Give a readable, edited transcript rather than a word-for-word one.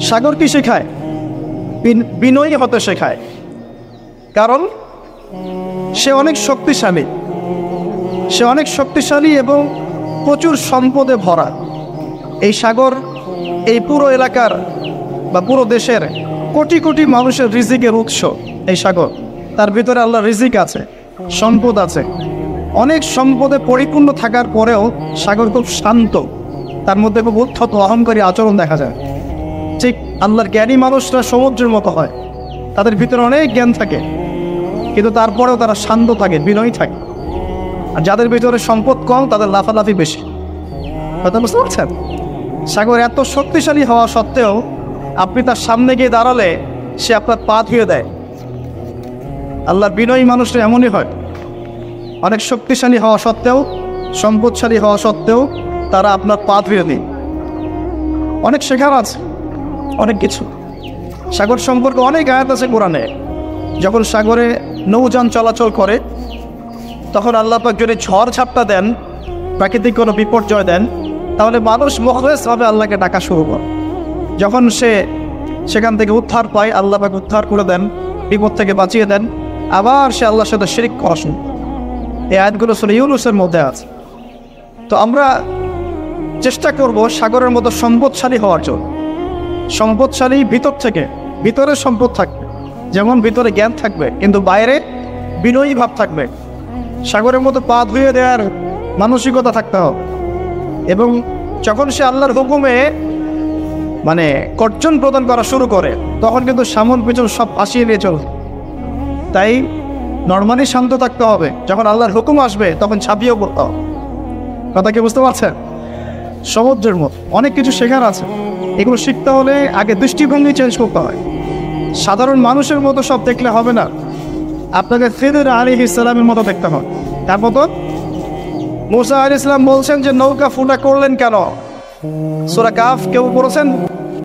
সাগর কি শেখায়? বিনয়ী হতে শেখায়। কারণ সে অনেক শক্তিশালী এবং প্রচুর সম্পদে ভরা। এই সাগর এই পুরো এলাকার বা পুরো দেশের কোটি কোটি মানুষের রিজিকের উৎস। এই সাগর, তার ভিতরে আল্লাহ রিজিক আছে, সম্পদ আছে। অনেক সম্পদে পরিপূর্ণ থাকার পরেও সাগর খুব শান্ত, তার মধ্যে খুব উদ্ধত অহংকারী আচরণ দেখা যায়। ঠিক আল্লাহর জ্ঞানী মানুষরা সমুদ্রের মতো হয়, তাদের ভিতরে অনেক জ্ঞান থাকে, কিন্তু তারপরেও তারা শান্ত থাকে, বিনয়ী থাকে। আর যাদের ভিতরে সম্পদ কম, তাদের লাফালাফি বেশি। কথা বুঝতে পারছেন? সাগর এত শক্তিশালী হওয়া সত্ত্বেও আপনি তার সামনে গিয়ে দাঁড়ালে সে আপনার পা ধুয়ে দেয়। আল্লাহর বিনয়ী মানুষরা এমনই হয়, অনেক শক্তিশালী হওয়া সত্ত্বেও, সম্পদশালী হওয়া সত্ত্বেও তারা আপনার পা ধুয়ে দেয়। অনেক শেখার আছে, অনেক কিছু। সাগর সম্পর্কে অনেক আয়াত আছে কোরআনে। যখন সাগরে নৌযান চলাচল করে, তখন আল্লাহ পাক যদি ঝড় ঝাপটা দেন, প্রাকৃতিক কোনো বিপর্যয় দেন, তাহলে মানুষ মুখলেসভাবে আল্লাহকে ডাকা শুরু করে। যখন সে সেখান থেকে উদ্ধার পায়, আল্লাহ পাক উদ্ধার করে দেন, বিপদ থেকে বাঁচিয়ে দেন, আবার সে আল্লাহর সাথে শিরক করা শুরু। এই আয়াতগুলো সূরা ইউনূসের মধ্যে আছে। তো আমরা চেষ্টা করব সাগরের মতো সম্পদশালী হওয়ার জন্য। সম্পদশালী ভিতরে সম্পদ থাকবে, যেমন ভিতরে জ্ঞান থাকবে, কিন্তু বাইরে বিনয়ী ভাব থাকবে। সাগরের মতো পা ধুয়ে দেওয়ার মানসিকতা থাকতে হবে। এবং যখন সে আল্লাহর হুকুমে কর্জন প্রদান করা শুরু করে, তখন কিন্তু সামন পিছন সব ভাসিয়ে নিয়ে চলবে। তাই নর্মালি শান্ত থাকতে হবে, যখন আল্লাহর হুকুম আসবে তখন ছাপিয়েও পড়তে হবে। কথা কি বুঝতে পারছেন? সমুদ্রের মতো অনেক কিছু শেখার আছে। এগুলো শিখতে হলে আগে দৃষ্টিভঙ্গি চেঞ্জ করতে হয়। সাধারণ মানুষের মতো সব দেখলে হবে না, আপনাকে খিদর আলাইহিস সালামের মতো দেখতে হবে। তার মতো মুসা আলাইহিস সালাম বলছেন যে নৌকা ফুটা করলেন কেন? সূরা কাফ কেউ পড়েছেন?